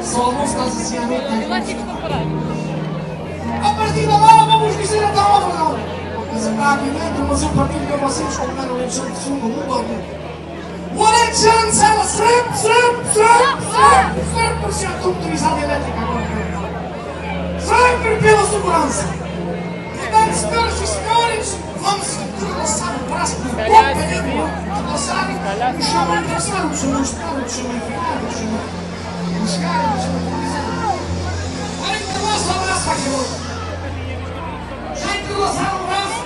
Só a música assim à noite. Lá tive que comparar. A partir de agora vamos dizer até ao verão. Mas acá aqui dentro, mas eu partilho com vocês como era o episódio de segundo mundo ao mundo. What a chance! Ela sempre, por ser motorizada elétrica agora. Sempre pela segurança. Portanto, senhoras e senhores, vamos entrelaçar o braço do companheiro. Entrelaçar o chão, entrelaçar o chão, o chão enfiado, o chão chegar, o chão motorizado. Agora entrelaça o braço, faz favor. Já entrelaçaram o braço?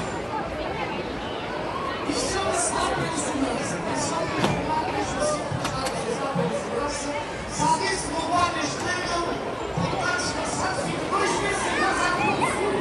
Isto chama-se alta segurança. Se alguém se roubar neste nível, pode estar descansado, fica 2 meses em casa a pôr o furo.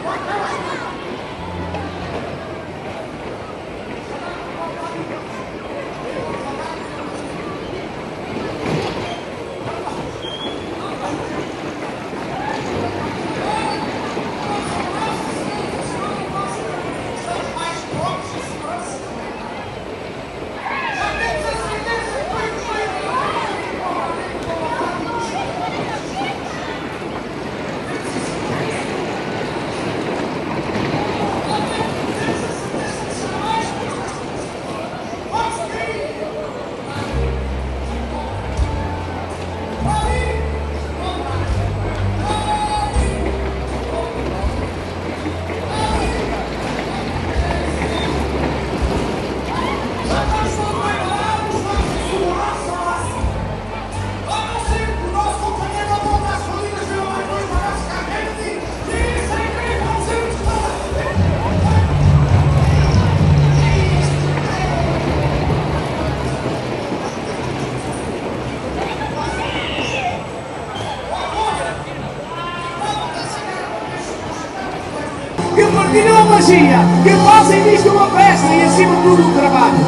Que partilham a magia, que fazem disto uma festa e acima de tudo um trabalho.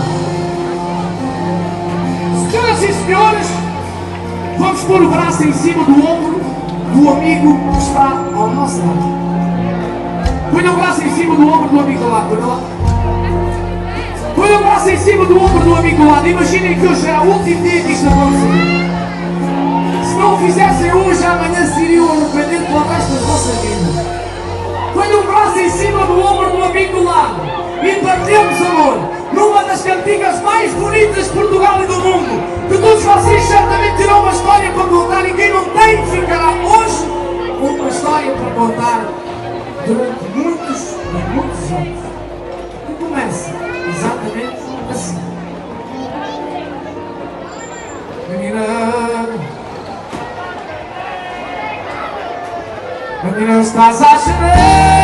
Senhoras e senhores, vamos pôr o braço em cima do ombro do amigo que está ao nosso lado. Põe o braço em cima do ombro do amigo do lado, põe lá. Põe o braço em cima do ombro do amigo do lado. Imaginem que hoje era o último dia que isto aconteceu. Se não o fizessem hoje, amanhã se iriam arrepender pelo resto das vossas vidas. Põe o braço em cima do ombro do amigo do lado e partilhamos amor numa das cantigas mais bonitas de Portugal e do mundo, que todos vocês certamente terão uma história para contar e quem não tem ficará hoje com uma história para contar durante muitos e muitos anos. E começa exatamente assim. Menina, estás a chorar.